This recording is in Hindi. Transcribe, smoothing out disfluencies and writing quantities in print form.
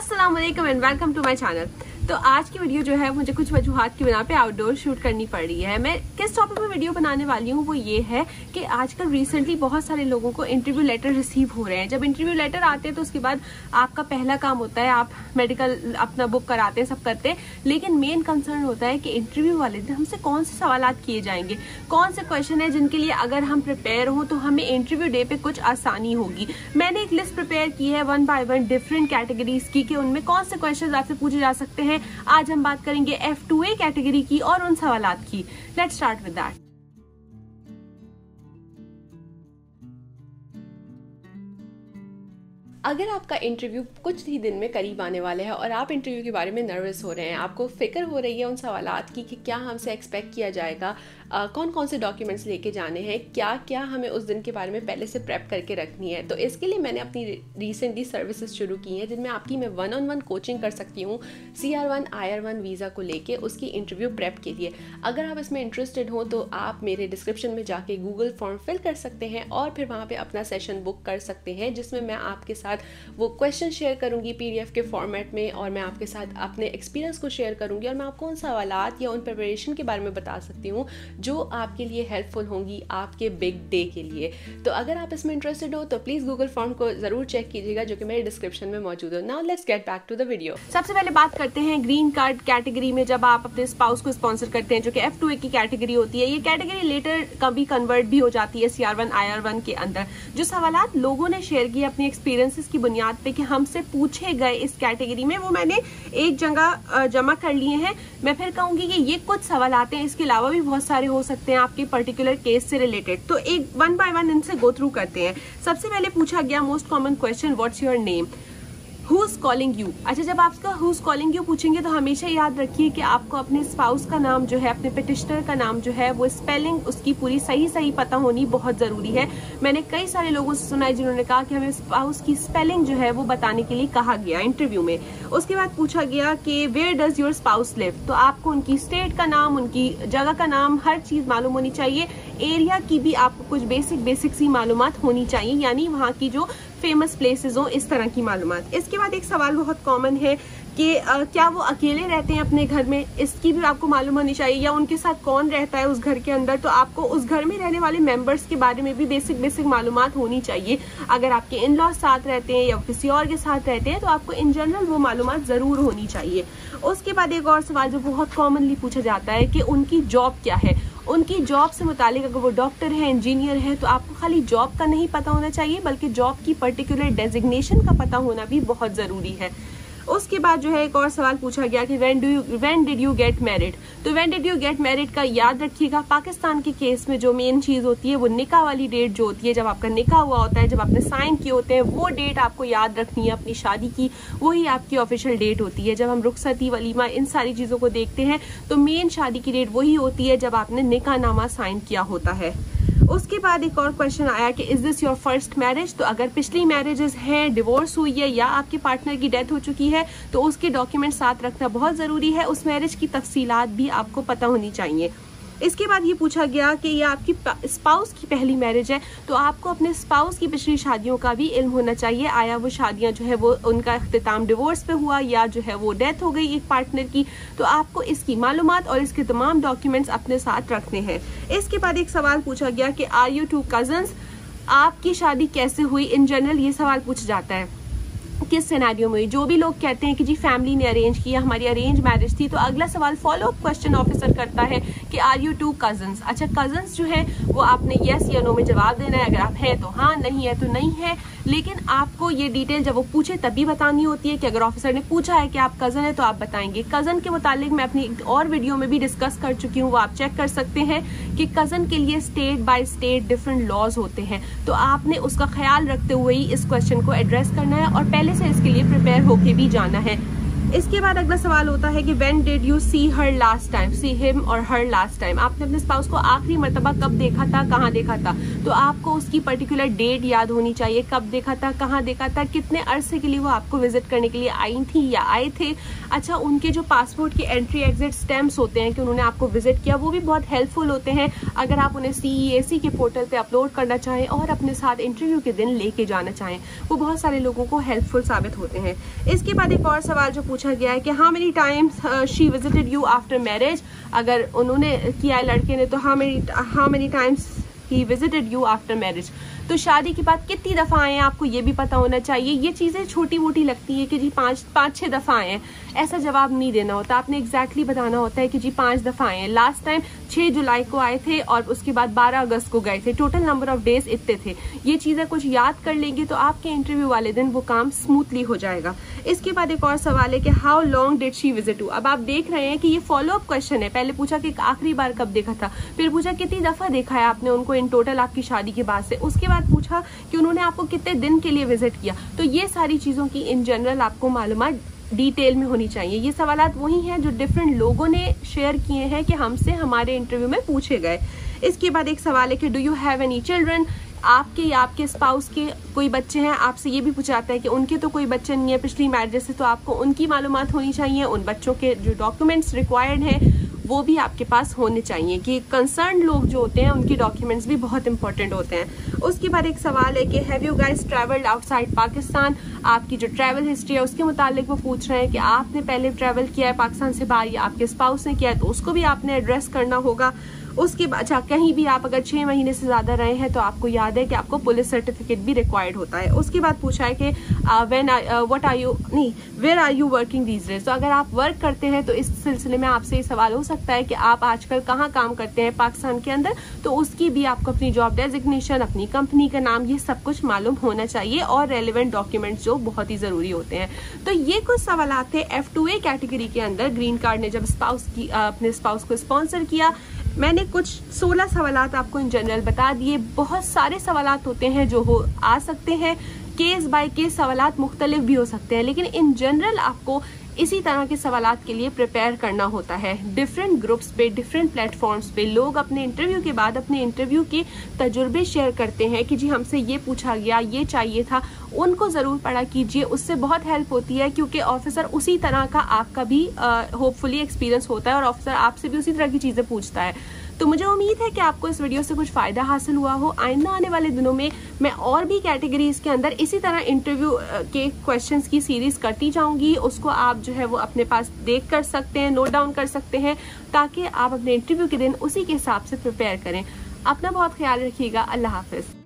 अस्सलाम वालेकुम and welcome to my channel. तो आज की वीडियो जो है मुझे कुछ वजूहात की बिना पे आउटडोर शूट करनी पड़ रही है। मैं किस टॉपिक में वीडियो बनाने वाली हूँ वो ये है कि आजकल रिसेंटली बहुत सारे लोगों को इंटरव्यू लेटर रिसीव हो रहे हैं। जब इंटरव्यू लेटर आते हैं तो उसके बाद आपका पहला काम होता है आप मेडिकल अपना बुक कराते हैं, सब करते हैं, लेकिन मेन कंसर्न होता है कि इंटरव्यू वाले दिन हमसे कौन से सवाल किए जाएंगे, कौन से क्वेश्चन है जिनके लिए अगर हम प्रिपेयर हों तो हमें इंटरव्यू डे पे कुछ आसानी होगी। मैंने एक लिस्ट प्रिपेयर की है 1 by 1 डिफरेंट कैटेगरीज की कि उनमें कौन से क्वेश्चन आपसे पूछे जा सकते हैं। आज हम बात करेंगे F2A कैटेगरी की और उन सवालात की। Let's start with that. अगर आपका इंटरव्यू कुछ ही दिन में करीब आने वाले हैं और आप इंटरव्यू के बारे में नर्वस हो रहे हैं, आपको फिक्र हो रही है उन सवालात की कि क्या हमसे एक्सपेक्ट किया जाएगा, कौन कौन से डॉक्यूमेंट्स लेके जाने हैं, क्या क्या हमें उस दिन के बारे में पहले से प्रेप करके रखनी है, तो इसके लिए मैंने अपनी रिसेंटली सर्विसेज शुरू की हैं जिनमें आपकी मैं 1-on-1 कोचिंग कर सकती हूँ CR1 IR1 वीज़ा को लेके उसकी इंटरव्यू प्रेप के लिए। अगर आप इसमें इंटरेस्टेड हो तो आप मेरे डिस्क्रिप्शन में जाके गूगल फॉर्म फिल कर सकते हैं और फिर वहाँ पर अपना सेशन बुक कर सकते हैं, जिसमें मैं आपके साथ वो क्वेश्चन शेयर करूंगी PDF के फॉर्मेट में और मैं आपके साथ अपने एक्सपीरियंस को शेयर करूंगी और मैं आपको उन सवालात या उन प्रिपरेशन के बारे में बता सकती हूँ जो आपके लिए हेल्पफुल होंगी आपके बिग डे के लिए। तो अगर आप इसमें इंटरेस्टेड हो तो प्लीज गूगल फॉर्म को जरूर चेक कीजिएगा जो कि मेरे डिस्क्रिप्शन में मौजूद है। Now let's get back to the video. सबसे पहले बात करते हैं ग्रीन कार्ड कैटेगरी में जब आप अपने स्पाउस को स्पॉन्सर करते हैं, जो कि F2A की कैटेगरी होती है। ये कैटेगरी लेटर कभी कन्वर्ट भी हो जाती है CR1 IR1 के अंदर। जो सवालात लोगों ने शेयर किए अपनी एक्सपीरियंसेस की बुनियाद पे कि हमसे पूछे गए इस कैटेगरी में, वो मैंने एक जगह जमा कर लिए हैं। मैं फिर कहूंगी कि ये कुछ सवाल आते हैं, इसके अलावा भी बहुत सारे हो सकते हैं आपके पर्टिकुलर केस से रिलेटेड। तो एक 1 by 1 इनसे गो थ्रू करते हैं। सबसे पहले पूछा गया most common question, what's your name, Who's calling you। अच्छा, जब आपका Who's calling you पूछेंगे तो हमेशा याद रखिए कि आपको अपने स्पाउस का नाम जो है, अपने पिटिशनर का नाम जो है, वो स्पेलिंग उसकी पूरी सही पता होनी बहुत जरूरी है। मैंने कई सारे लोगों से सुना है जिन्होंने कहा कि हमें स्पाउस की स्पेलिंग जो है वो बताने के लिए कहा गया इंटरव्यू में। उसके बाद पूछा गया कि where does your spouse live, तो आपको उनकी स्टेट का नाम, उनकी जगह का नाम, हर चीज मालूम होनी चाहिए। एरिया की भी आपको कुछ बेसिक सी मालूमात होनी चाहिए, यानी वहाँ की जो फेमस प्लेसेस हो, इस तरह की मालूमात। इसके बाद एक सवाल बहुत कॉमन है कि क्या वो अकेले रहते हैं अपने घर में, इसकी भी आपको मालूम होनी चाहिए, या उनके साथ कौन रहता है उस घर के अंदर। तो आपको उस घर में रहने वाले मेंबर्स के बारे में भी बेसिक मालूमात होनी चाहिए। अगर आपके इन लॉज साथ रहते हैं या किसी और के साथ रहते हैं तो आपको इन जनरल वो मालूमात जरूर होनी चाहिए। उसके बाद एक और सवाल जो बहुत कॉमनली पूछा जाता है कि उनकी जॉब क्या है। उनकी जॉब से मुतालिक अगर वो डॉक्टर है, इंजीनियर है, तो आपको खाली जॉब का नहीं पता होना चाहिए बल्कि जॉब की पर्टिकुलर डेजिग्नेशन का पता होना भी बहुत जरूरी है। उसके बाद जो है एक और सवाल पूछा गया कि when did you get married. तो when did you get married का याद रखिएगा, पाकिस्तान के केस में जो मेन चीज होती है वो निकाह वाली डेट जो होती है, जब आपका निकाह हुआ होता है, जब आपने साइन किए होते हैं, वो डेट आपको याद रखनी है अपनी शादी की, वही आपकी ऑफिशियल डेट होती है। जब हम रुखसती, वलीमा, इन सारी चीजों को देखते हैं तो मेन शादी की डेट वही होती है जब आपने निकाहनामा साइन किया होता है। उसके बाद एक और क्वेश्चन आया कि is this your first marriage. तो अगर पिछली मैरिजेस हैं, डिवोर्स हुई है या आपके पार्टनर की डेथ हो चुकी है तो उसके डॉक्यूमेंट साथ रखना बहुत जरूरी है। उस मैरिज की तफसीलात भी आपको पता होनी चाहिए। इसके बाद ये पूछा गया कि ये आपकी स्पाउस की पहली मैरिज है, तो आपको अपने स्पाउस की पिछली शादियों का भी इल्म होना चाहिए। आया वो शादियां जो है वो उनका इख्तिताम डिवोर्स पे हुआ या जो है वो डेथ हो गई एक पार्टनर की, तो आपको इसकी मालूमात और इसके तमाम डॉक्यूमेंट्स अपने साथ रखने हैं। इसके बाद एक सवाल पूछा गया कि आर यू 2 कजन्स, आपकी शादी कैसे हुई। इन जनरल ये सवाल पूछा जाता है किस सिनेरियो में। जो भी लोग कहते हैं कि जी फैमिली ने अरेंज किया, हमारी अरेंज मैरिज थी, तो अगला सवाल फॉलो अप क्वेश्चन ऑफिसर करता है कि आर यू 2 कजन्स। अच्छा, कजन्स जो है वो आपने यस या नो में जवाब देना है। अगर आप हैं तो हाँ, नहीं है तो नहीं है। लेकिन आपको ये डिटेल जब वो पूछे तभी बतानी होती है कि अगर ऑफिसर ने पूछा है कि आप कजन है तो आप बताएंगे। कजन के मुतालिक मैं अपनी एक और वीडियो में भी डिस्कस कर चुकी हूँ, वो आप चेक कर सकते हैं कि कजन के लिए state by state different laws होते हैं। तो आपने उसका ख्याल रखते हुए ही इस क्वेश्चन को एड्रेस करना है और पहले से इसके लिए प्रिपेयर होके भी जाना है। इसके बाद अगला सवाल होता है कि when did you see her last time, see him और हर लास्ट टाइम, आपने अपने स्पाउस को आखिरी मर्तबा कब देखा था, कहाँ देखा था। तो आपको उसकी पर्टिकुलर डेट याद होनी चाहिए, कब देखा था, कहाँ देखा था, कितने अरसे के लिए वो आपको विजिट करने के लिए आई थी या आए थे। अच्छा, उनके जो पासपोर्ट के एंट्री एग्जिट स्टैम्प्स होते हैं कि उन्होंने आपको विजिट किया, वो भी बहुत हेल्पफुल होते हैं अगर आप उन्हें CEAC के पोर्टल पे अपलोड करना चाहें और अपने साथ इंटरव्यू के दिन लेके जाना चाहें, वो बहुत सारे लोगों को हेल्पफुल साबित होते हैं। इसके बाद एक और सवाल जो पूछा गया है कि how many times she visited you after marriage, अगर उन्होंने किया है लड़के ने तो how many times he visited you after marriage. तो शादी के बाद कितनी दफ़ा आए हैं आपको ये भी पता होना चाहिए। ये चीज़ें छोटी मोटी लगती है कि जी 5-6 दफ़ा आए हैं, ऐसा जवाब नहीं देना होता, आपने एग्जैक्टली बताना होता है कि जी 5 दफ़ा आए हैं। लास्ट टाइम 6 जुलाई को आए थे और उसके बाद 12 अगस्त को गए थे, टोटल नंबर ऑफ डेज इतने थे। ये चीज़ें कुछ याद कर लेंगे तो आपके इंटरव्यू वाले दिन वो काम स्मूथली हो जाएगा। इसके बाद एक और सवाल है कि how long did she visit you. अब आप देख रहे हैं कि ये फॉलो अप क्वेश्चन है, पहले पूछा कि आखिरी बार कब देखा था, फिर पूछा कितनी दफ़ा देखा है आपने उनको इन टोटल आपकी शादी के बाद से, उसके बाद पूछा कि उन्होंने आपको कितने दिन के लिए विजिट किया। तो ये सारी चीज़ों की इन जनरल आपको मालूमात डिटेल में होनी चाहिए। ये सवालात वही हैं जो डिफरेंट लोगों ने शेयर किए हैं कि हमसे हमारे इंटरव्यू में पूछे गए। इसके बाद एक सवाल है कि do you have any children, आपके या आपके स्पाउस के कोई बच्चे हैं। आपसे ये भी पूछा जाता है कि उनके तो कोई बच्चे नहीं है पिछली मैरिज से, तो आपको उनकी मालूमात होनी चाहिए, उन बच्चों के जो डॉक्यूमेंट्स रिक्वायर्ड हैं वो भी आपके पास होने चाहिए कि कंसर्न लोग जो होते हैं उनके डॉक्यूमेंट्स भी बहुत इंपॉर्टेंट होते हैं। उसके बाद एक सवाल है कि have you guys travelled outside Pakistan, आपकी जो ट्रैवल हिस्ट्री है उसके मुतालिक वो पूछ रहे हैं कि आपने पहले ट्रैवल किया है पाकिस्तान से बाहर या आपके स्पाउस ने किया है, तो उसको भी आपने एड्रेस करना होगा। उसके बाद अच्छा, कहीं भी आप अगर 6 महीने से ज़्यादा रहे हैं तो आपको याद है कि आपको पुलिस सर्टिफिकेट भी रिक्वायर्ड होता है। उसके बाद पूछा है कि where are you working these days, तो अगर आप वर्क करते हैं तो इस सिलसिले में आपसे ये सवाल हो सकता है कि आप आजकल कहाँ काम करते हैं पाकिस्तान के अंदर, तो उसकी भी आपको अपनी जॉब डेजिग्नेशन, अपनी कंपनी का नाम, ये सब कुछ मालूम होना चाहिए और रेलिवेंट डॉक्यूमेंट्स जो बहुत ही ज़रूरी होते हैं। तो ये कुछ सवाल थे F2A कैटेगरी के अंदर। ग्रीन कार्ड ने जब अपने स्पाउस को स्पॉन्सर किया, मैंने कुछ 16 सवालात आपको इन जनरल बता दिए। बहुत सारे सवालात होते हैं जो आ सकते हैं, केस बाय केस सवालात मुख्तलिफ भी हो सकते हैं, लेकिन इन जनरल आपको इसी तरह के सवालात के लिए प्रिपेयर करना होता है। डिफरेंट ग्रुप्स पे, डिफरेंट प्लेटफॉर्म्स पे लोग अपने इंटरव्यू के बाद अपने इंटरव्यू के तजुर्बे शेयर करते हैं कि जी हमसे ये पूछा गया, ये चाहिए था, उनको ज़रूर पढ़ा कीजिए, उससे बहुत हेल्प होती है क्योंकि ऑफिसर उसी तरह का आपका भी होपफुली एक्सपीरियंस होता है और ऑफिसर आपसे भी उसी तरह की चीज़ें पूछता है। तो मुझे उम्मीद है कि आपको इस वीडियो से कुछ फ़ायदा हासिल हुआ हो। आइंदा आने वाले दिनों में मैं और भी कैटेगरीज के अंदर इसी तरह इंटरव्यू के क्वेश्चंस की सीरीज़ करती जाऊंगी। उसको आप जो है वो अपने पास देख कर सकते हैं, नोट डाउन कर सकते हैं, ताकि आप अपने इंटरव्यू के दिन उसी के हिसाब से प्रिपेयर करें। अपना बहुत ख्याल रखिएगा। अल्लाह हाफिज़।